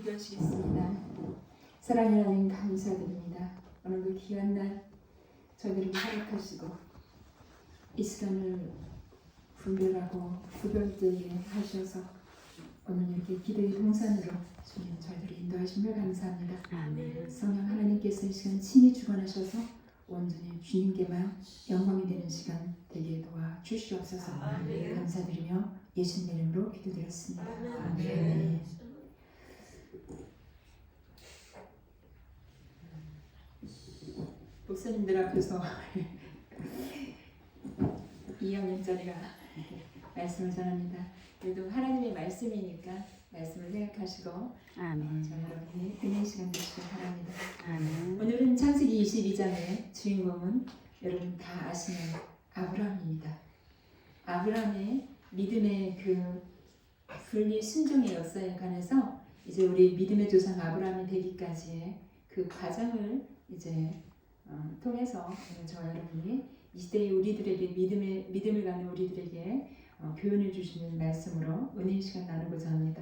기도하시겠습니다. 사랑의 하나님 감사드립니다. 오늘도 귀한 날 저희들에게 허락하시고 이 시간을 분별하고 구별되게 하셔서 오늘 이렇게 기도의 동산으로 주님 저희들을 인도하심을 감사합니다. 아멘. 성령 하나님께서 이 시간 친히 주관하셔서 온전히 주님께만 영광이 되는 시간 되게 도와주시옵소서. 아멘. 감사드리며 예수님 이름으로 기도드렸습니다. 아멘. 목사님들 앞에서 2학년짜리가 말씀을 전합니다. 그래도 하나님의 말씀이니까 말씀을 생각하시고 아멘. 저 여러분이 은혜의 시간 되시길 바랍니다. 아멘. 오늘은 창세기 22장의 주인공은 여러분 다 아시는 아브라함입니다. 아브라함의 믿음의 그 분리 순종의 역사에 관해서 이제 우리 믿음의 조상 아브라함이 되기까지의 그 과정을 이제 통해서 저와 여러분이 이 시대의 우리들에게 믿음을 갖는 우리들에게 교훈을 주시는 말씀으로 은혜의 시간 나누고자 합니다.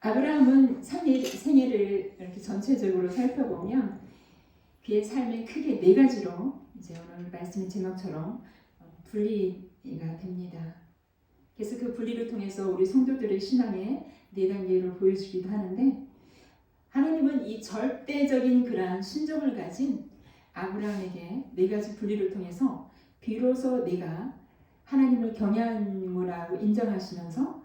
아브라함은 생애를 이렇게 전체적으로 살펴보면 그의 삶이 크게 네 가지로 이제 오늘 말씀의 제목처럼 분리가 됩니다. 그래서 그 분리를 통해서 우리 성도들의 신앙의 네 단계를 보여주기도 하는데 하나님은 이 절대적인 그러한 순종을 가진 아브라함에게 네 가지 분리를 통해서 비로소 내가 하나님을 경외함이라고 인정하시면서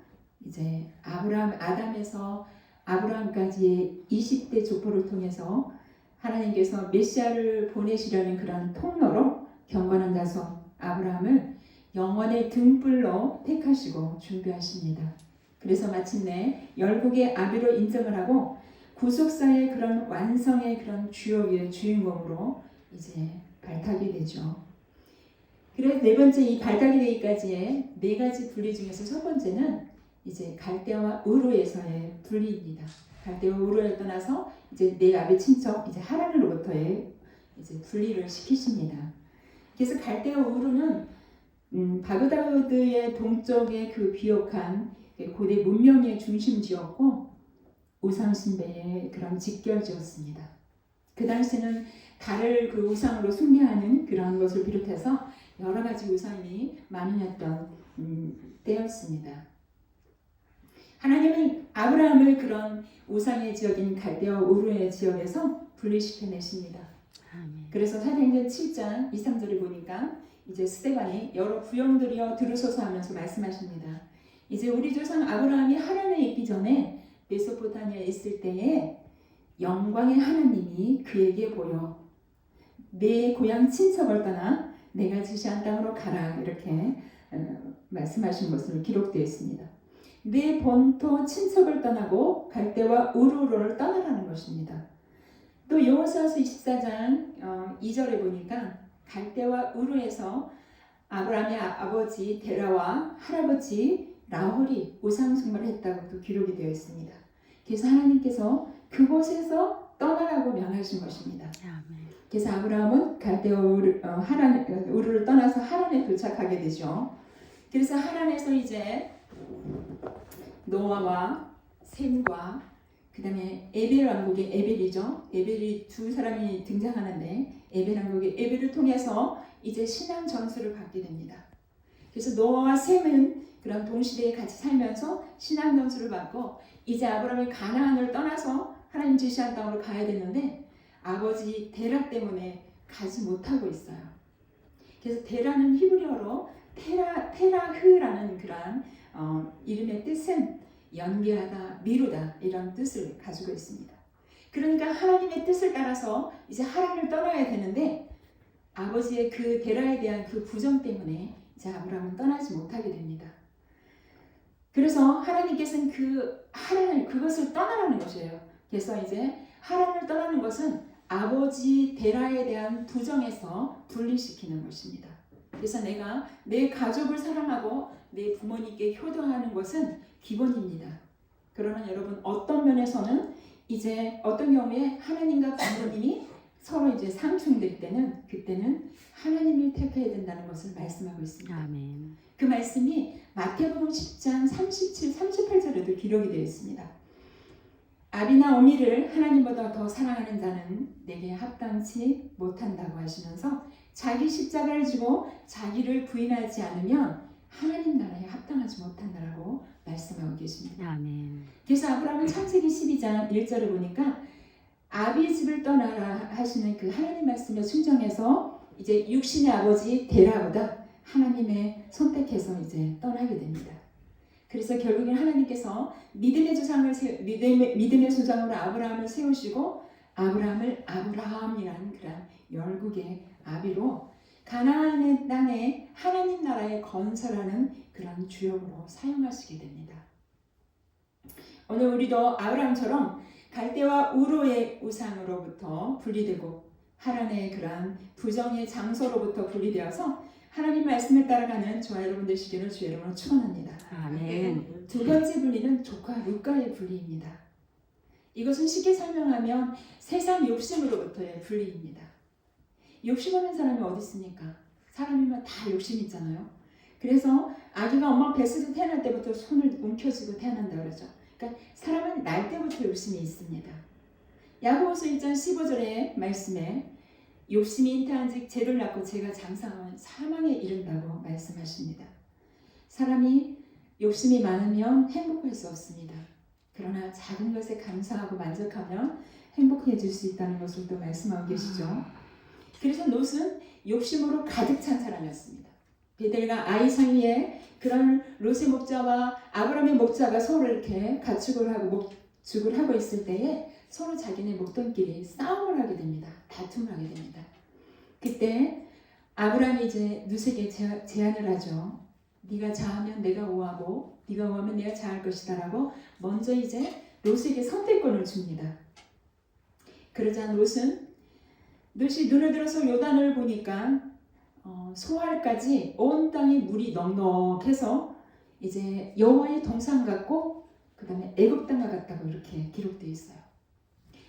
이제 아담에서 아브라함까지의 20대 족보를 통해서 하나님께서 메시아를 보내시려는 그런 통로로 경건한 자손 아브라함을 영원의 등불로 택하시고 준비하십니다. 그래서 마침내 열국의 아비로 인정을 하고 구속사의 그런 완성의 그런 주역의 주인공으로 이제 발탁이 되죠. 그래서 네 번째 이 발탁이 되기까지의 네 가지 분리 중에서 첫 번째는 이제 갈대와 우르에서의 분리입니다. 갈대와 우르를 떠나서 이제 내 아비 친척 이제 하란으로부터의 이제 분리를 시키십니다. 그래서 갈대와 우르는 바그다드의 동쪽의 그 비옥한 고대 문명의 중심지였고 우상숭배의 그런 직결지였습니다. 그 당시에는 달을 그 우상으로 숭배하는 그런 것을 비롯해서 여러 가지 우상이 만연했던 때였습니다. 하나님은 아브라함을 그런 우상의 지역인 갈대와 우르의 지역에서 분리시켜내십니다. 그래서 사도행전 7장 2, 3절을 보니까 이제 스데반이 여러 부형들이여 들으소서 하면서 말씀하십니다. 이제 우리 조상 아브라함이 하란에 있기 전에 메소포타미아에 있을 때에 영광의 하나님이 그에게 보여 내 고향 친척을 떠나 내가 지시한 땅으로 가라 이렇게 말씀하신 것으로 기록되어 있습니다. 내 본토 친척을 떠나고 갈대와 우르를 떠나라는 것입니다. 또 여호수아서 24장 2절에 보니까 갈대와 우르에서 아브라함의 아버지 데라와 할아버지 라홀이 우상숭배를 했다고 또 기록이 되어 있습니다. 그래서 하나님께서 그곳에서 떠나라고 명하신 것입니다. 그래서 아브라함은 갈대와 우르를 떠나서 하란에 도착하게 되죠. 그래서 하란에서 이제 노아와 셈과 그 다음에 에벨 왕국의 에벨이죠. 에벨이 두 사람이 등장하는데 에벨 왕국의 에벨을 통해서 이제 신앙 전수를 받게 됩니다. 그래서 노아와 셈은 그런 동시대에 같이 살면서 신앙 전수를 받고 이제 아브라함이 가나안을 떠나서 하나님 지시한 땅으로 가야 되는데 아버지 데라 때문에 가지 못하고 있어요. 그래서 데라는 히브리어로 테라흐라는 그런 이름의 뜻은 연계하다, 미루다 이런 뜻을 가지고 있습니다. 그러니까 하나님의 뜻을 따라서 이제 하란을 떠나야 되는데 아버지의 그 데라에 대한 그 부정 때문에 이제 아브라함은 떠나지 못하게 됩니다. 그래서 하나님께서는 그 하란을 그것을 떠나라는 것이에요. 그래서 이제 하란을 떠나는 것은 아버지 데라에 대한 부정에서 분리시키는 것입니다. 그래서 내가 내 가족을 사랑하고 내 부모님께 효도하는 것은 기본입니다. 그러나 여러분 어떤 면에서는 이제 어떤 경우에 하나님과 부모님이 서로 이제 상충될 때는 그때는 하나님을 택해야 된다는 것을 말씀하고 있습니다. 아멘. 그 말씀이 마태복음 10장 37, 38절에도 기록이 되어 있습니다. 아비나 어미를 하나님보다 더 사랑하는 자는 내게 합당치 못한다고 하시면서 자기 십자가를 지고 자기를 부인하지 않으면 하나님 나라에 합당하지 못한다라고 말씀하고 계십니다. 아멘. 그래서 아브라함은 창세기 12장 1절을 보니까 아비의 집을 떠나라 하시는 그 하나님 말씀에 순종해서 이제 육신의 아버지 데라보다 하나님의 선택해서 이제 떠나게 됩니다. 그래서 결국엔 하나님께서 믿음의 조상으로 아브라함을 세우시고 아브라함을 아브라함이라는 그런 열국의 아비로 가나안의 땅에 하나님 나라의 건설하는 그런 주역으로 사용하시게 됩니다. 오늘 우리도 아브라함처럼 갈대와 우로의 우상으로부터 분리되고 하란의 그러한 부정의 장소로부터 분리되어서 하나님 말씀을 따라가는 저와 여러분 되시기를 주의 이름으로 축원합니다. 아멘. 두 번째 분리는 족과 육과의 분리입니다. 이것은 쉽게 설명하면 세상 욕심으로부터의 분리입니다. 욕심하는 사람이 어디 있습니까? 사람이면 다 욕심 있잖아요. 그래서 아기가 엄마 뱃속에 태어날 때부터 손을 움켜쥐고 태어난다 그러죠. 그러니까 사람은 날 때부터 욕심이 있습니다. 야고보서 1장 15절의 말씀에 욕심이 잉태한즉 죄를 낳고 죄가 장사하면 사망에 이른다고 말씀하십니다. 사람이 욕심이 많으면 행복할 수 없습니다. 그러나 작은 것에 감사하고 만족하면 행복해질 수 있다는 것을 또 말씀하고 계시죠. 그래서 롯은 욕심으로 가득 찬 사람이었습니다. 베델과 아이 사이에 그런 롯의 목자와 아브라함의 목자가 서로 이렇게 가축을 하고 목축을 하고 있을 때에 서로 자기네 목돈끼리 싸움을 하게 됩니다. 다툼을 하게 됩니다. 그때 아브라함이 이제 롯에게 제안을 하죠. 네가 자하면 내가 우하고 네가 우하면 내가 자할 것이다라고 먼저 이제 롯에게 선택권을 줍니다. 그러자 롯이 눈을 들어서 요단을 보니까 소알까지 온 땅에 물이 넉넉해서 이제 여호와의 동산 같고 그 다음에 애굽 땅과 같다고 이렇게 기록되어 있어요.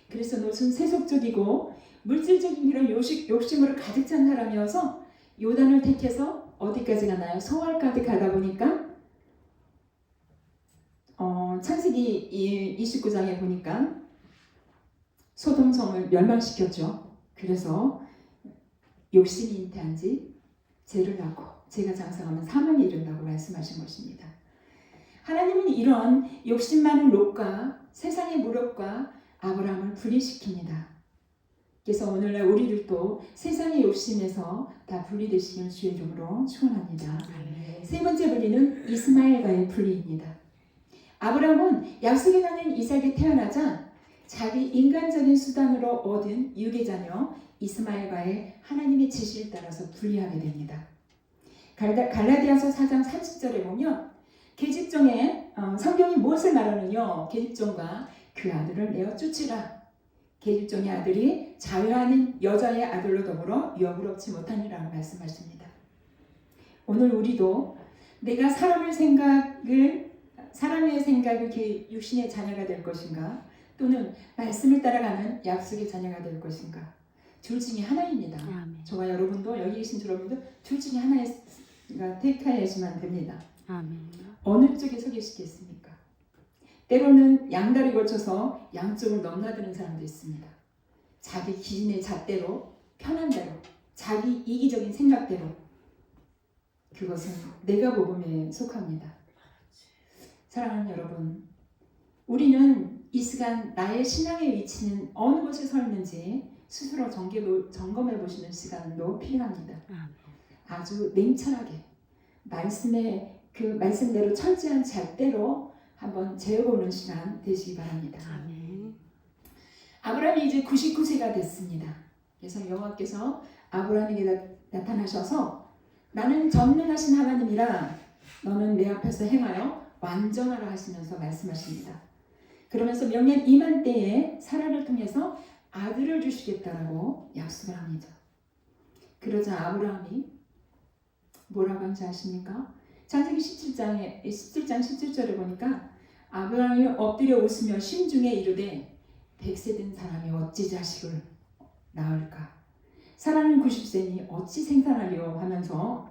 그래서 롯은 세속적이고 물질적인 이런 욕심으로 가득 찬 사람이어서 요단을 택해서 어디까지 가나요? 소알까지 가다 보니까 창세기 29장에 보니까 소돔성을 멸망시켰죠. 그래서 욕심이 잉태한지 죄를 낳고 죄가 장사하면 사망에 이른다고 말씀하신 것입니다. 하나님은 이런 욕심 많은 롯과 세상의 무력과 아브라함을 분리시킵니다. 그래서 오늘날 우리들도 세상의 욕심에서 다 분리되시길 주의 이름으로 축원합니다. 세 번째 분리는 이스마엘과의 분리입니다. 아브라함은 약속의 나는 이삭이 태어나자 자기 인간적인 수단으로 얻은 유괴자녀 이스마엘과의 하나님의 지시를 따라서 분리하게 됩니다. 갈라디아서 4장 30절에 보면 계집종의 성경이 무엇을 말하느냐? 계집종과 그 아들을 내어 쫓으라. 계집종의 아들이 자유하는 여자의 아들로 더불어 유업을 얻지 못하니라고 말씀하십니다. 오늘 우리도 내가 사람의 생각을 육신의 자녀가 될 것인가 또는 말씀을 따라가는 약속의 자녀가 될 것인가 둘 중에 하나입니다. 아멘. 저와 여러분도 여기 계신 여러분도 둘 중에 하나가 택하시면 됩니다. 아멘. 어느 쪽에 서 계시겠습니까? 때로는 양다리 걸쳐서 양쪽을 넘나드는 사람도 있습니다. 자기 기준의 잣대로 편한 대로 자기 이기적인 생각대로 그것은 내가 복음에 속합니다. 사랑하는 여러분, 우리는 이 시간 나의 신앙의 위치는 어느 곳에 서 있는지 스스로 점검해 보시는 시간도 필요합니다. 아주 냉철하게 그 말씀대로 철저한 잣대로 한번 재어보는 시간 되시기 바랍니다. 아멘. 아브라함이 이제 99세가 됐습니다. 그래서 여호와께서 아브라함에게 나타나셔서 나는 전능하신 하나님이라 너는 내 앞에서 행하여 완전하라 하시면서 말씀하십니다. 그러면서 명년 이만 때에 사라를 통해서 아들을 주시겠다라고 약속을 합니다. 그러자 아브라함이 뭐라고 한지 아십니까? 창세기 17장 17절에 보니까 아브라함이 엎드려 웃으며 심중에 이르되 100세 된 사람이 어찌 자식을 낳을까? 사라는 90세니 어찌 생산하리요? 하면서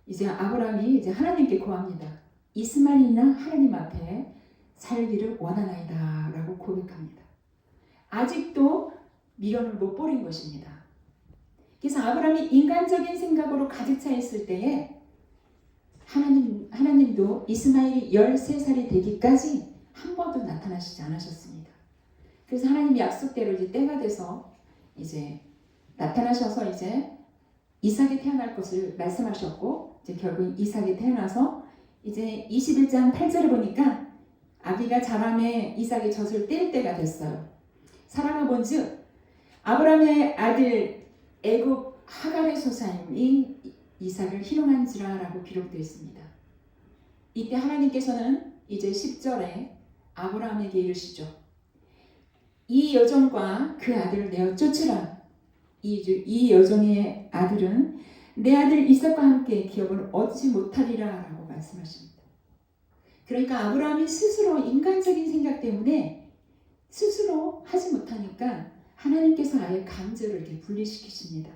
이제 아브라함이 이제 하나님께 고합니다. 이스마엘이나 하나님 앞에 살기를 원하나이다 라고 고백합니다. 아직도 미련을 못 버린 것입니다. 그래서 아브라함이 인간적인 생각으로 가득 차 있을 때에 하나님도 이스마엘이 13살이 되기까지 한 번도 나타나시지 않으셨습니다. 그래서 하나님이 약속대로 이제 때가 돼서 이제 나타나셔서 이제 이삭이 태어날 것을 말씀하셨고, 이제 결국 이삭이 태어나서 이제 21장 8절을 보니까 아기가 자라매 이삭이 젖을 뗄 때가 됐어요. 사라가 본즉 아브라함의 아들 애굽 하갈의 소사임이 이삭을 희롱한지라라고 기록되어 있습니다. 이때 하나님께서는 이제 10절에 아브라함에게 이르시죠. 이 여종과 그 아들을 내어 쫓으라. 이 여종의 아들은 내 아들 이삭과 함께 기업을 얻지 못하리라 라고 말씀하십니다. 그러니까 아브라함이 스스로 인간적인 생각 때문에 스스로 하지 못하니까 하나님께서 아예 강제로 이렇게 분리시키십니다.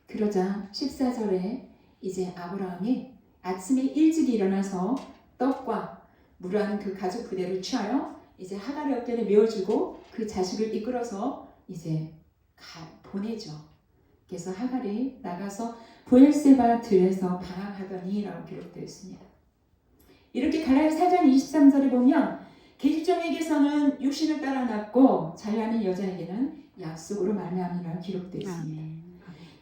그러자 14절에 이제 아브라함이 아침에 일찍 일어나서 떡과 물한 그 가죽 부대를 취하여 이제 하갈의 어깨에 메어주고 그 자식을 이끌어서 이제 보내죠. 그래서 하갈이 나가서 브엘세바 들에서 방황하더니 라고 기록되어 있습니다. 이렇게 갈라디아 4장 23절에 보면 계집종에게서는 육신을 따라 낳고 자유하는 여자에게는 약속으로 말미암이라 기록되어 있습니다. 아멘.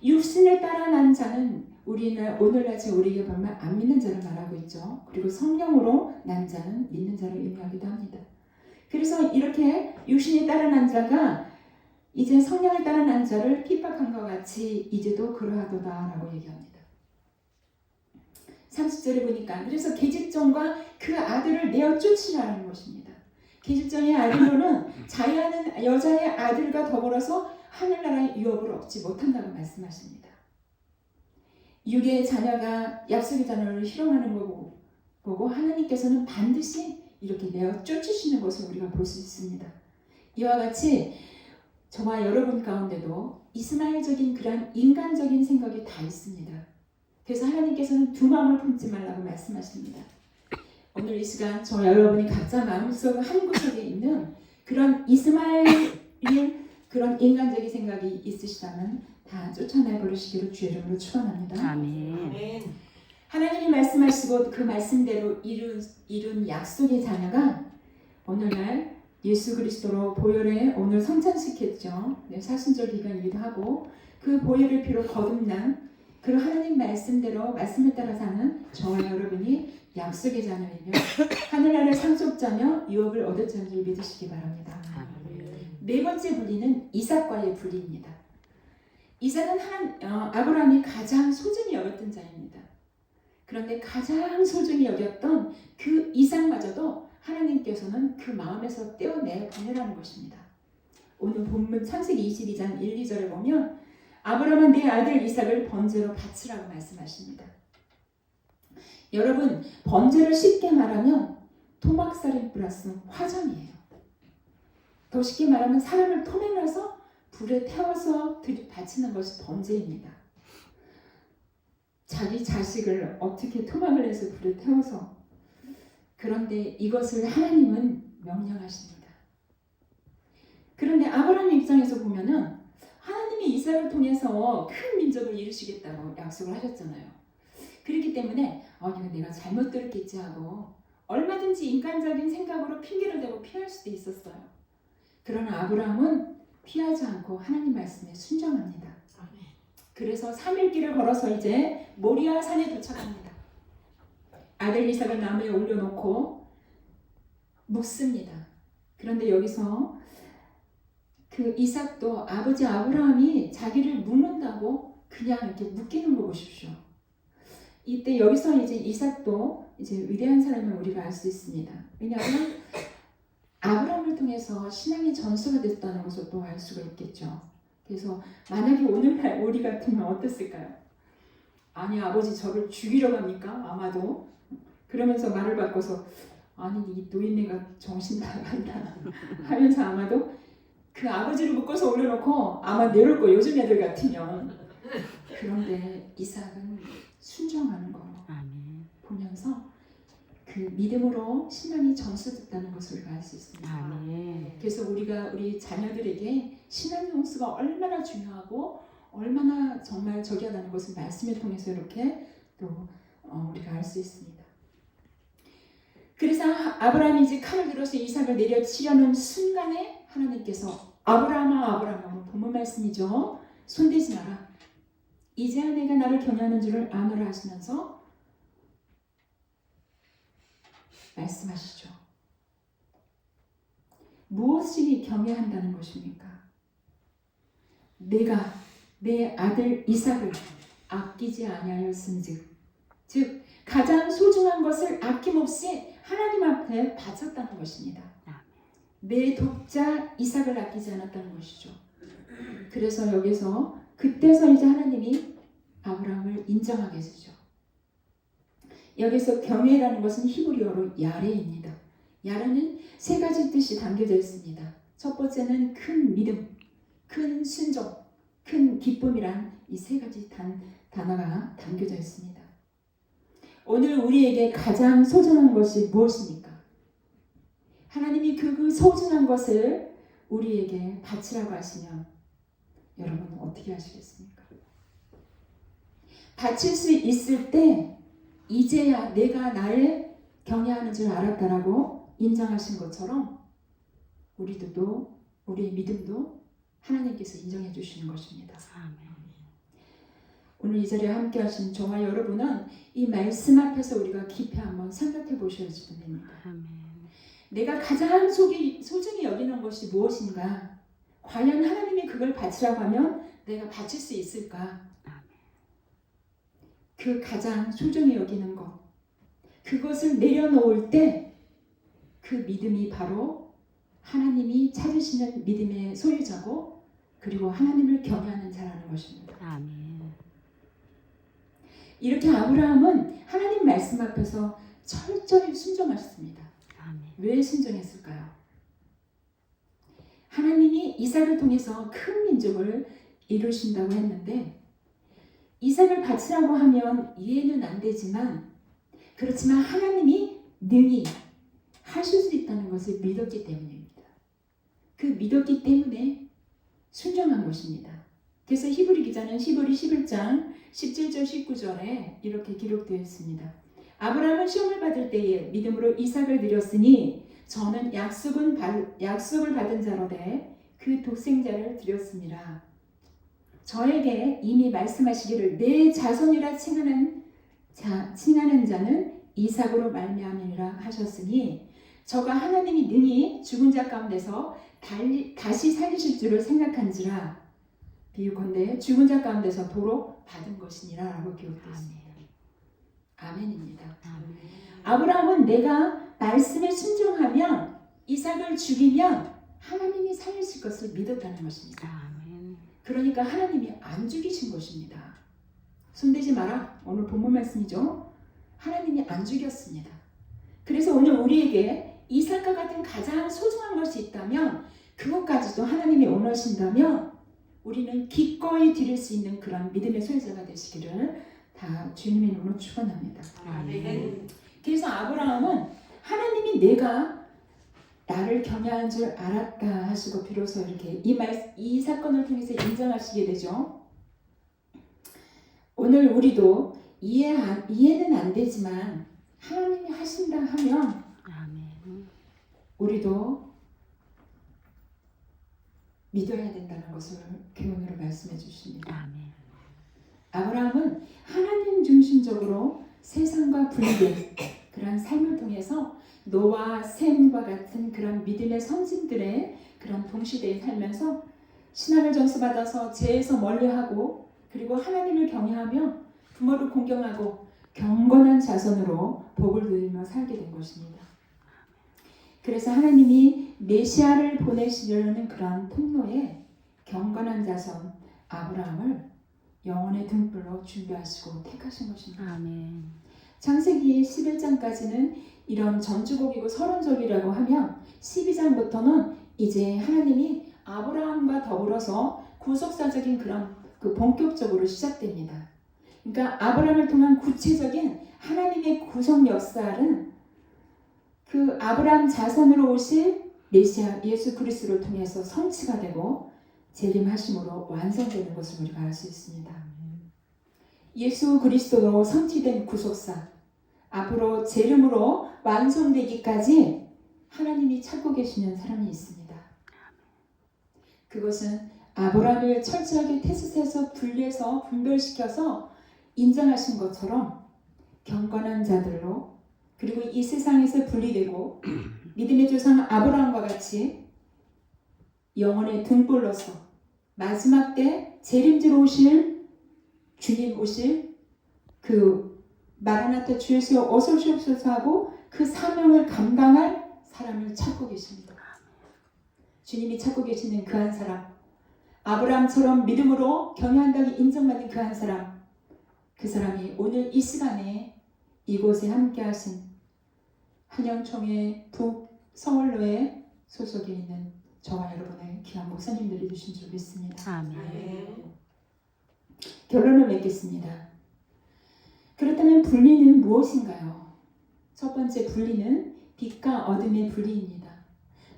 육신을 따라 난 자는 오늘날처 우리에게 보면 안 믿는 자를 말하고 있죠. 그리고 성령으로 난 자는 믿는 자를 의미하기도 합니다. 그래서 이렇게 육신이 따라 난 자가 이제 성령을 따라 난 자를 핍박한 것 같이 이제도 그러하도다 라고 얘기합니다. 30절에 보니까 그래서 계집종과 그 아들을 내어 쫓으라는 것입니다. 계집종의 아들로는 자유하는 여자의 아들과 더불어서 하늘나라의 유업을 얻지 못한다고 말씀하십니다. 육의 자녀가 약속의 자녀를 희롱하는 거 보고 하나님께서는 반드시 이렇게 내어 쫓으시는 것을 우리가 볼 수 있습니다. 이와 같이 저와 여러분 가운데도 이스마엘적인 그런 인간적인 생각이 다 있습니다. 그래서 하나님께서는 두 마음을 품지 말라고 말씀하십니다. 오늘 이 시간 저와 여러분이 각자 마음속 한 구석에 있는 그런 이스마엘의 그런 인간적인 생각이 있으시다면 다 쫓아내 버리시기를 주의 이름으로 축원합니다. 아멘. 하나님이 말씀하시고 그 말씀대로 이룬 약속의 자녀가 오늘날 예수 그리스도로 보혈에 오늘 성찬식했죠. 사순절 기간이기도 하고 그 보혈을 피로 거듭난 그 하나님 말씀대로 말씀을 따라 사는 저와 여러분이 약속의 자녀이며 하늘나라의 상속자며 유업을 얻을 자를 믿으시기 바랍니다. 네 번째 분리는 이삭과의 분리입니다. 이삭은 아브라함이 가장 소중히 여겼던 자입니다. 그런데 가장 소중히 여겼던 그 이삭마저도 하나님께서는 그 마음에서 떼어내 보내라는 것입니다. 오늘 본문 창세기 22장 1, 2절에 보면 아브라함은 내 아들 이삭을 번제로 바치라고 말씀하십니다. 여러분, 번제를 쉽게 말하면 토막살인 플러스 화전이에요. 더 쉽게 말하면 사람을 토내놔서 불에 태워서 바치는 것이 번제입니다. 자기 자식을 어떻게 토막을 해서 불에 태워서, 그런데 이것을 하나님은 명령하십니다. 그런데 아브라함 입장에서 보면은 하나님이 이삭을 통해서 큰 민족을 이루시겠다고 약속을 하셨잖아요. 그렇기 때문에 이건 내가 잘못 들었겠지 하고 얼마든지 인간적인 생각으로 핑계를 대고 피할 수도 있었어요. 그러나 아브라함은 피하지 않고 하나님 말씀에 순종합니다. 그래서 3일 길을 걸어서 이제 모리아 산에 도착합니다. 아들 이삭을 나무에 올려놓고 묵습니다. 그런데 여기서 그 이삭도 아버지 아브라함이 자기를 묵는다고 그냥 이렇게 묶이는 거 보십시오. 이때 여기서 이제 이삭도 이제 위대한 사람을 우리가 알 수 있습니다. 왜냐하면 아브라함을 통해서 신앙이 전수가 됐다는 것을 또 알 수가 있겠죠. 그래서 만약에 오늘날 우리 같으면 어땠을까요? 아니 아버지 저를 죽이러 갑니까? 아마도 그러면서 말을 바꿔서 아니 이 노인네가 정신 나간다 하면서 아마도 그 아버지를 묶어서 올려놓고 아마 내려올 거예요. 요즘 애들 같으면. 그런데 이삭은 순종하는 거 보면서 그 믿음으로 신앙이 전수됐다는 것을 알 수 있습니다. 아멘. 그래서 우리가 우리 자녀들에게 신앙 용수가 얼마나 중요하고 얼마나 정말 저기하다는 것을 말씀을 통해서 이렇게 또 우리가 알 수 있습니다. 그래서 아브라함이 이제 칼을 들어서 이삭을 내려치려는 순간에 하나님께서 아브라함아 아브라함아, 본문 말씀이죠. 손대지 마라. 이제야 내가 나를 경외하는 줄을 아노라 하시면서 말씀하시죠. 무엇이 경외한다는 것입니까? 내가 내 아들 이삭을 아끼지 아니하였은즉, 즉 가장 소중한 것을 아낌없이 하나님 앞에 바쳤다는 것입니다. 내 독자 이삭을 아끼지 않았다는 것이죠. 그래서 여기서 그때서 이제 하나님이 아브라함을 인정하게 해주죠. 여기서 경외라는 것은 히브리어로 야레입니다. 야레는 세 가지 뜻이 담겨져 있습니다. 첫 번째는 큰 믿음, 큰 순종, 큰 기쁨이란 이 세 가지 단어가 담겨져 있습니다. 오늘 우리에게 가장 소중한 것이 무엇입니까? 하나님이 그 소중한 것을 우리에게 바치라고 하시면 여러분은 어떻게 하시겠습니까? 바칠 수 있을 때 이제야 내가 나를 경외하는 줄 알았다라고 인정하신 것처럼 우리들도 우리의 믿음도 하나님께서 인정해 주시는 것입니다. 아멘. 오늘 이 자리에 함께 하신 저와 여러분은 이 말씀 앞에서 우리가 깊이 한번 생각해 보셔야지 됩니다. 아멘. 내가 가장 소중히 여기는 것이 무엇인가? 과연 하나님이 그걸 바치라고 하면 내가 바칠 수 있을까? 그 가장 소중히 여기는 것, 그것을 내려놓을 때 그 믿음이 바로 하나님이 찾으시는 믿음의 소유자고, 그리고 하나님을 경외하는 자라는 것입니다. 아멘. 이렇게 아브라함은 하나님 말씀 앞에서 철저히 순종하셨습니다. 아멘. 왜 순종했을까요? 하나님이 이삭을 통해서 큰 민족을 이루신다고 했는데, 이삭을 바치라고 하면 이해는 안 되지만, 그렇지만 하나님이 능히 하실 수 있다는 것을 믿었기 때문입니다. 그 믿었기 때문에 순종한 것입니다. 그래서 히브리 기자는 히브리 11장 17절 19절에 이렇게 기록되어 있습니다. 아브라함은 시험을 받을 때에 믿음으로 이삭을 드렸으니 저는 약속을 받은 자로되 그 독생자를 드렸습니다. 저에게 이미 말씀하시기를 내 자손이라 칭하는 자는 이삭으로 말미암으리라 하셨으니 저가 하나님이 능히 죽은 자 가운데서 다시 살리실 줄을 생각한지라 비유컨대 죽은 자 가운데서 도로 받은 것이니라 라고 기록되어 있습니다. 아멘입니다. 아멘. 아브라함은 내가 말씀에 순종하면 이삭을 죽이면 하나님이 살리실 것을 믿었다는 것입니다. 아멘. 그러니까 하나님이 안 죽이신 것입니다. 손대지 마라. 오늘 본문 말씀이죠. 하나님이 안 죽였습니다. 그래서 오늘 우리에게 이삭과 같은 가장 소중한 것이 있다면 그것까지도 하나님이 원하신다면 우리는 기꺼이 드릴 수 있는 그런 믿음의 소유자가 되시기를 다 주님의 이름으로 축원합니다. 아멘. 그래서 아브라함은 하나님이 내가 나를 경외하는 줄 알았다 하시고 비로소 이렇게 이 사건을 통해서 인정하시게 되죠. 오늘 우리도 이해는 안 되지만 하나님이 하신다 하면 아멘. 우리도 믿어야 된다는 것을 교훈으로 말씀해 주십니다. 아멘. 아브라함은 하나님 중심적으로 세상과 분리된 그런 삶을 통해서 노아와 셈과 같은 그런 믿음의 선진들의 그런 동시대에 살면서 신앙을 전수받아서 죄에서 멀리하고 그리고 하나님을 경외하며 부모를 공경하고 경건한 자손으로 복을 누리며 살게 된 것입니다. 그래서 하나님이 메시아를 보내시려는 그런 통로에 경건한 자손 아브라함을 영혼의 등불로 준비하시고 택하신 것입니다. 아멘. 창세기 11장까지는 이런 전주곡이고 서론적이라고 하면 12장부터는 이제 하나님이 아브라함과 더불어서 구속사적인 그런 본격적으로 시작됩니다. 그러니까 아브라함을 통한 구체적인 하나님의 구속 역사는 그 아브라함 자손으로 오실 메시아 예수 그리스도를 통해서 성취가 되고 재림하심으로 완성되는 것을 우리가 알 수 있습니다. 예수 그리스도로 성취된 구속사, 앞으로 재림으로 완성되기까지 하나님이 찾고 계시는 사람이 있습니다. 그것은 아브라함을 철저하게 테스트해서 분리해서 분별시켜서 인정하신 것처럼 경건한 자들로, 그리고 이 세상에서 분리되고 믿음의 조상 아브라함과 같이 영혼의 등불로서 마지막 때 재림지로 오실 주님 오실 그 마라나타 주 예수여 어서 오시옵소서 하고 그 사명을 감당할 사람을 찾고 계십니다. 주님이 찾고 계시는 그 한 사람, 아브라함처럼 믿음으로 경외한다고 인정받은 그 한 사람, 그 사람이 오늘 이 시간에 이곳에 함께 하신 한영총회 북서울로에 소속에 있는 저와 여러분의 귀한 목사님들이 주신 줄 믿습니다. 아멘. 결론을 맺겠습니다. 그렇다면 분리는 무엇인가요? 첫 번째 분리는 빛과 어둠의 분리입니다.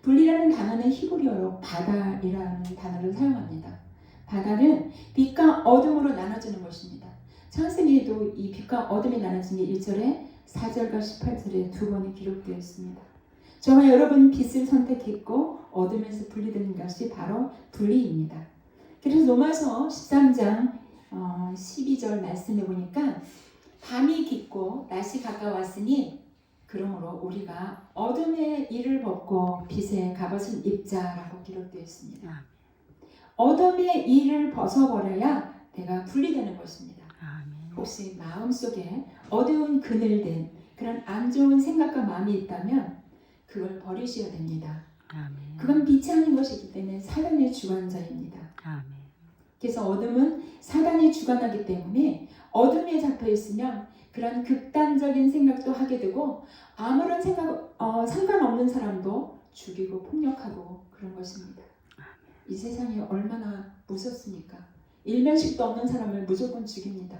분리라는 단어는 히브리어로 바다이라는 단어를 사용합니다. 바다는 빛과 어둠으로 나눠지는 것입니다. 창세기에도 이 빛과 어둠이 나눠진 게 1절에 4절과 18절에 두 번이 기록되어 있습니다. 저와 여러분 빛을 선택했고 어둠에서 분리되는 것이 바로 분리입니다. 그래서 로마서 13장 12절 말씀해 보니까 밤이 깊고 낮이 가까웠으니 그러므로 우리가 어둠의 일을 벗고 빛의 갑옷을 입자라고 기록되어 있습니다. 어둠의 일을 벗어버려야 내가 분리되는 것입니다. 혹시 마음속에 어두운 그늘된 그런 안 좋은 생각과 마음이 있다면 그걸 버리셔야 됩니다. 그건 빛이 아닌 것이기 때문에 사단의 주관자입니다. 그래서 어둠은 사단이 주관하기 때문에 어둠에 잡혀 있으면 그런 극단적인 생각도 하게 되고 아무런 상관없는 사람도 죽이고 폭력하고 그런 것입니다. 이 세상이 얼마나 무섭습니까? 일면식도 없는 사람을 무조건 죽입니다.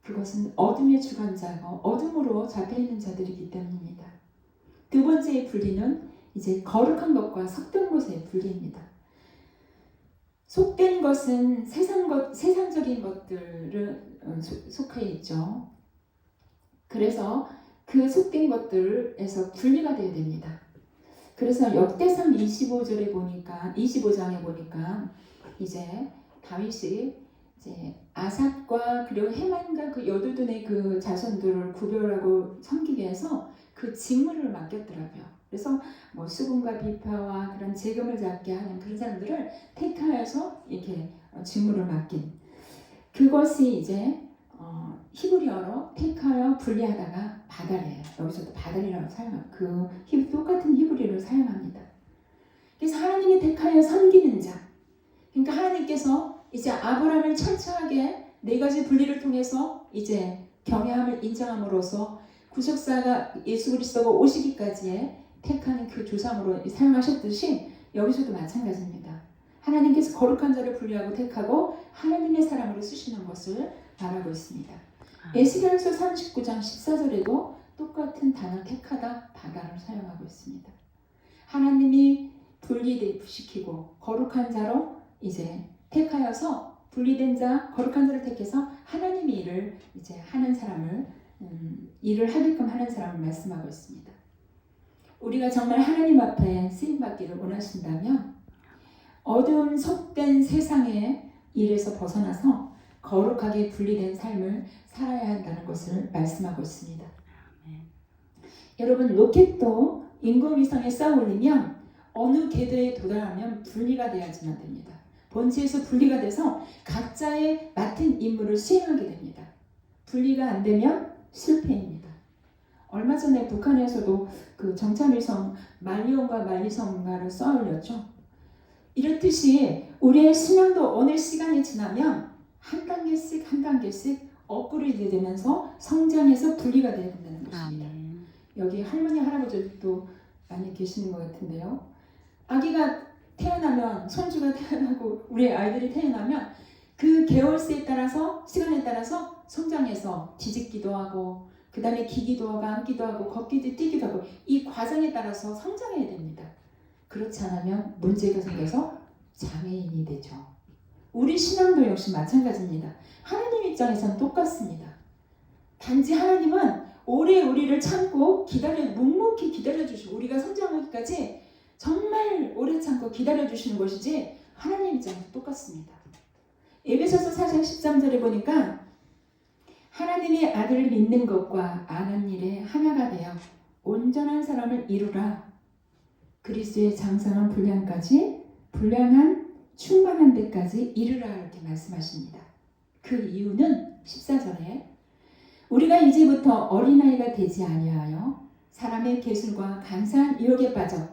그것은 어둠의 주관자고 어둠으로 잡혀있는 자들이기 때문입니다. 두 번째의 분리는 이제 거룩한 것과 속된 것의 분리입니다. 속된 것은 세상적인 것들을 속해 있죠. 그래서 그 속된 것들에서 분리가 되어야 됩니다. 그래서 역대상 25장에 보니까 이제 다윗이 이제 아삽과 그리고 헤만과 그 여두둔의 그 자손들을 구별하고 섬기게 해서 그 직무를 맡겼더라고요. 그래서 뭐 수금과 비파와 그런 재금을 잡게 하는 그런 사람들을 택하여서 이렇게 직무를 맡긴 그것이 이제 히브리어로 택하여 분리하다가 바달이에요. 여기서도 바달이라고 사용합니다. 똑같은 히브리어를 사용합니다. 그래서 하나님이 택하여 섬기는 자, 그러니까 하나님께서 이제 아브라함을 철저하게 네 가지 분리를 통해서 이제 경외함을 인정함으로써 구속사가 예수 그리스도가 오시기까지의 택하는 그 조상으로 사용하셨듯이 여기서도 마찬가지입니다. 하나님께서 거룩한 자를 분리하고 택하고 하나님의 사람으로 쓰시는 것을 말하고 있습니다. 에스겔서 39장 14절에도 똑같은 단어 택하다, 바다를 사용하고 있습니다. 하나님이 분리시키고 거룩한 자로 이제 택하여서 분리된 자, 거룩한 자를 택해서 하나님의 일을 이제 하는 사람을 일을 하게끔 하는 사람을 말씀하고 있습니다. 우리가 정말 하나님 앞에 쓰임받기를 원하신다면 어두운 속된 세상의 일에서 벗어나서 거룩하게 분리된 삶을 살아야 한다는 것을 말씀하고 있습니다. 여러분, 로켓도 인공위성에 쌓아 올리면 어느 궤도에 도달하면 분리가 돼야지만 됩니다. 본체에서 분리가 돼서 각자의 맡은 임무를 수행하게 됩니다. 분리가 안 되면 실패입니다. 얼마 전에 북한에서도 그 정찰위성 말리온과 말리성가를 쌓아 올렸죠. 이렇듯이 우리의 신앙도 어느 시간이 지나면 한 단계씩 업그레이드 되면서 성장해서 분리가 되어야 된다는 것입니다. 여기 할머니 할아버지도 많이 계시는 것 같은데요. 아기가 태어나면, 손주가 태어나고 우리 아이들이 태어나면 그 개월수에 따라서, 시간에 따라서 성장해서 뒤집기도 하고 그 다음에 기기도 하고 앉기도 하고 걷기도 뛰기도 하고 이 과정에 따라서 성장해야 됩니다. 그렇지 않으면 문제가 생겨서 장애인이 되죠. 우리 신앙도 역시 마찬가지입니다. 하나님 입장에서는 똑같습니다. 단지 하나님은 오래 우리를 참고 묵묵히 기다려주시고 우리가 성장하기까지 정말 오래 참고 기다려주시는 것이지 하나님 입장에서 똑같습니다. 에베소서 4장 13절에 보니까 하나님의 아들을 믿는 것과 아는 일에 하나가 되어 온전한 사람을 이루라. 그리스도의 장성한 분량까지 분량한 충만한 데까지 이르라 이렇게 말씀하십니다. 그 이유는 14절에 우리가 이제부터 어린아이가 되지 아니하여 사람의 계술과 간사한 유혹에 빠져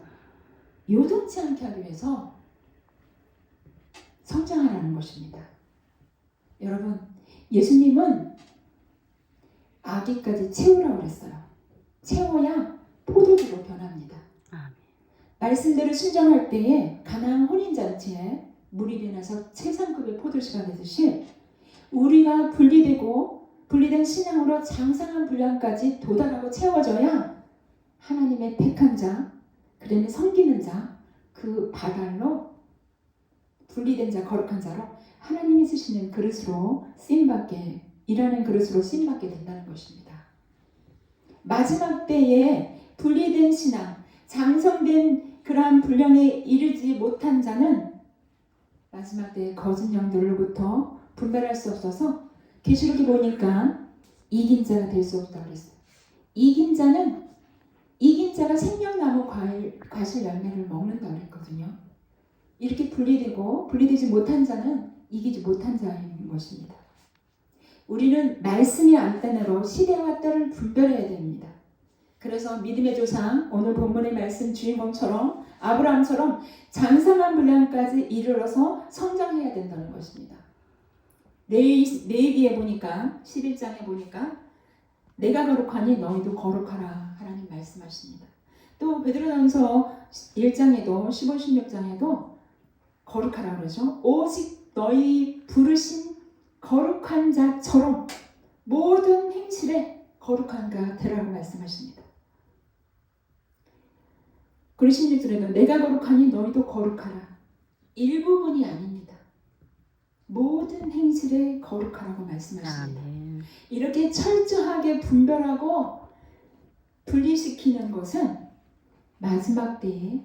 요동치 않게 하기 위해서 성장하라는 것입니다. 여러분, 예수님은 아기까지 채우라고 그랬어요. 채워야 포도주로 변합니다. 아멘. 말씀대로 순종할 때에 가나안 혼인잔치에 물이 변해서 최상급의 포도주가 되듯이 우리가 분리된 신앙으로 장성한 분량까지 도달하고 채워져야 하나님의 택한 자, 그다음에 섬기는 자, 그 바달로 분리된 자, 거룩한 자로 하나님이 쓰시는 그릇으로 쓰임받게, 일하는 그릇으로 쓰임받게 된다는 것입니다. 마지막 때에 분리된 신앙, 장성된 그러한 분량에 이르지 못한 자는 마지막 때에 거짓 영들로부터 분별할 수 없어서 계시록에 보니까 이긴 자가 될 수 없다고 그랬어요. 이긴 자가 생명나무 과실 열매를 먹는다고 그랬거든요. 이렇게 분리되지 못한 자는 이기지 못한 자인 것입니다. 우리는 말씀의 안단으로 시대와 때를 분별해야 됩니다. 그래서 믿음의 조상, 오늘 본문의 말씀 주인공처럼 아브라함처럼 장성한 분량까지 이르러서 성장해야 된다는 것입니다. 레위기에 보니까 11장에 보니까 내가 거룩하니 너희도 거룩하라 하나님 말씀하십니다. 또 베드로전서 1장에도 15, 16장에도 거룩하라 그러죠. 오직 너희 부르신 거룩한 자처럼 모든 행실에 거룩한 가 되라고 말씀하십니다. 그리고 16절에도 내가 거룩하니 너희도 거룩하라. 일부분이 아닙니다. 모든 행실에 거룩하라고 말씀하십니다. 아멘. 이렇게 철저하게 분별하고 분리시키는 것은 마지막 때에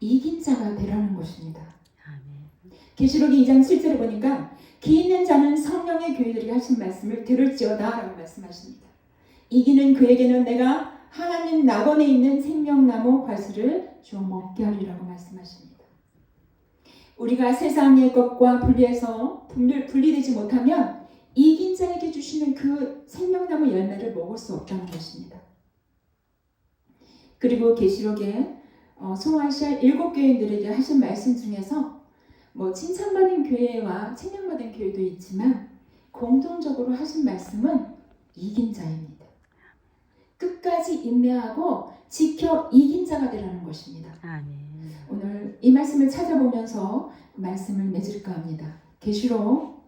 이긴 자가 되라는 것입니다. 아멘. 계시록 2장 7절에 보니까 기 있는 자는 성령의 교회들이 하신 말씀을 들을지어다 라고 말씀하십니다. 이기는 그에게는 내가 하나님 낙원에 있는 생명나무 과실을 주어 먹게 하리라고 말씀하십니다. 우리가 세상의 것과 분리되지 못하면 이긴 자에게 주시는 그 생명나무 열매를 먹을 수 없다는 것입니다. 그리고 계시록에 소아시아 7교회들에게 하신 말씀 중에서 칭찬받은 교회와 찬양받은 교회도 있지만 공통적으로 하신 말씀은 이긴 자입니다. 끝까지 인내하고 지켜 이긴 자가 되라는 것입니다. 아멘. 오늘 이 말씀을 찾아보면서 말씀을 맺을까 합니다. 계시록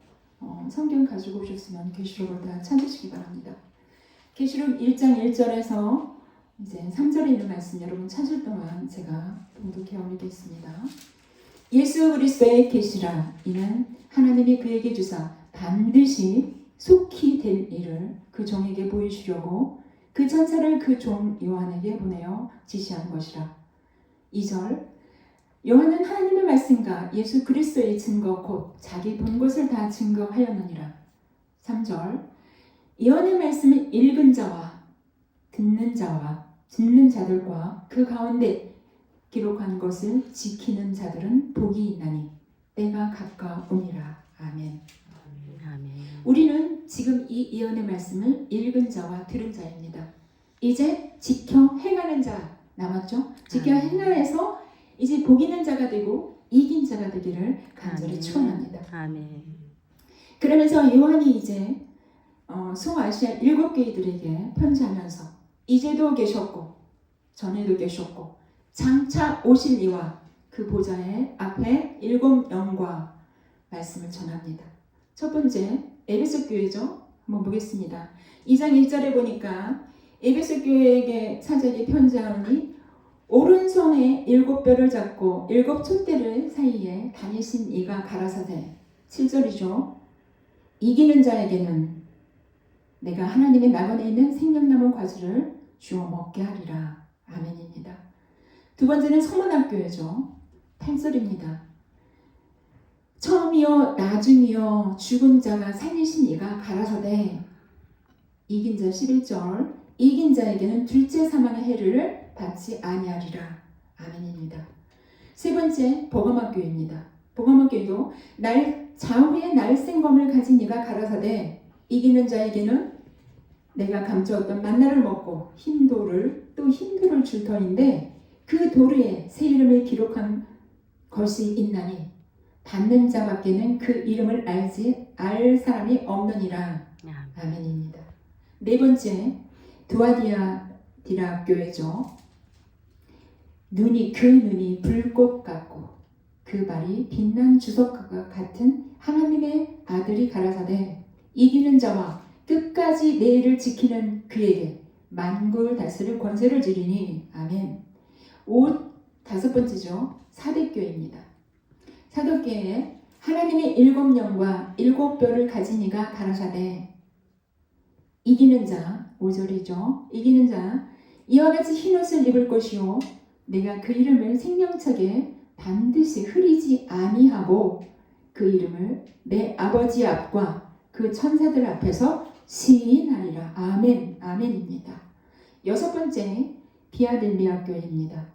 성경 가지고 오셨으면 계시록을 다 찾으시기 바랍니다. 계시록 1장 1절에서 이제 3절에 있는 말씀 여러분 찾을 동안 제가 봉독해 올리겠습니다. 예수 그리스도의 계시라 이는 하나님이 그에게 주사 반드시 속히 될 일을 그 종에게 보이시려고 그 천사를 그 종 요한에게 보내어 지시한 것이라. 2절 요한은 하나님의 말씀과 예수 그리스도의 증거 곧 자기 본 것을 다 증거하였느니라. 3절 예언의 말씀을 읽은 자와 듣는 자들과 그 가운데 기록한 것을 지키는 자들은 복이 있나니 때가 가까우니라. 아멘. 아멘. 우리는 지금 이 예언의 말씀을 읽은 자와 들은 자입니다. 이제 지켜 행하는 자 남았죠? 지켜 행하여서 이제 복 있는 자가 되고 이긴 자가 되기를 간절히 축원합니다. 아멘. 그러면서 요한이 이제 소아시아 7교회들에게 편지하면서 이제도 계셨고 전에도 계셨고 장차 오실 이와 그 보좌의 앞에 7 영과 말씀을 전합니다. 첫 번째 에베소 교회죠. 한번 보겠습니다. 2장 1절에 보니까 에베소 교회에게 사절이 편지하오니 오른손에 7뼈를 잡고 7 촛대를 사이에 다니신 이가 가라사대 7절이죠. 이기는 자에게는 내가 하나님의 낙원에 있는 생명나무 과실을 주어 먹게 하리라. 아멘입니다. 두 번째는 서문학교회죠. 8절입니다. 처음이요 나중이요 죽은 자가 살리신 이가 가라사대 이긴 자 11절 이긴 자에게는 둘째 사망의 해를 받지 아니하리라. 아멘입니다. 세 번째 복음학교입니다. 복음학교도 좌우에 날쌘 검을 가진 이가 가라사대 이기는 자에게는 내가 감추었던 만나를 먹고 흰돌을 줄 터인데 그 돌에 새 이름을 기록한 것이 있나니 받는 자밖에는 그 이름을 알 사람이 없느니라. 아멘입니다. 네 번째 두아디라 교회죠. 그 눈이 불꽃 같고 그 발이 빛난 주석과 같은 하나님의 아들이 가라사대 이기는 자와 끝까지 내일을 지키는 그에게 만국을 다스릴 권세를 주리니. 아멘. 다섯 번째죠. 사도교회입니다. 사도교회에 하나님의 7영과 7뼈를 가진 이가 가라사대 이기는 자 5절이죠. 이기는 자 이와 같이 흰옷을 입을 것이요 내가 그 이름을 생명책에 반드시 흐리지 아니하고 그 이름을 내 아버지 앞과 그 천사들 앞에서 시인하리라. 아멘. 아멘입니다. 여섯 번째 디아델미아 교회입니다.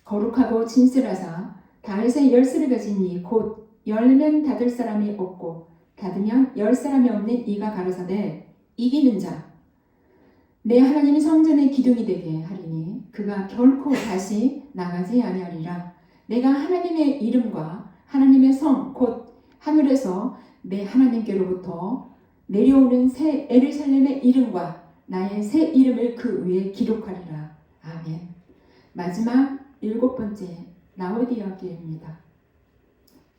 거룩하고 진실하사 다윗의 열쇠를 가진 이 곧 열면 닫을 사람이 없고 닫으면 열 사람이 없는 이가 가라사대 이기는 자 내 하나님의 성전의 기둥이 되게 하리니 그가 결코 다시 나가지 아니하리라. 내가 하나님의 이름과 하나님의 성 곧 하늘에서 내 하나님께로부터 내려오는 새 예루살렘의 이름과 나의 새 이름을 그 위에 기록하리라. 아멘. 마지막 7번째 라오디아 교회입니다.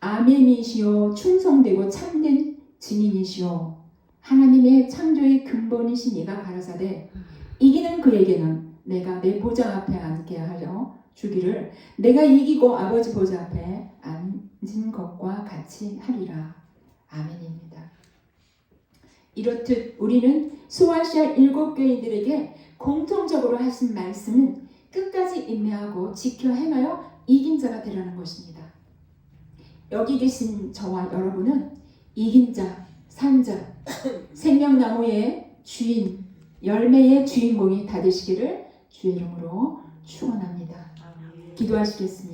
아멘이시오 충성되고 참된 증인이시오 하나님의 창조의 근본이신 이가 가라사대 이기는 그에게는 내가 내 보좌 앞에 앉게 하여 주기를 내가 이기고 아버지 보좌 앞에 앉은 것과 같이 하리라. 아멘입니다. 이렇듯 우리는 소아시아 7교회들에게 공통적으로 하신 말씀은 끝까지 인내하고 지켜 행하여 이긴 자가 되라는 것입니다. 여기 계신 저와 여러분은 이긴 자, 산 자, 생명나무의 주인, 열매의 주인공이 다 되시기를 주의 이름으로 축원합니다. 기도하시겠습니다.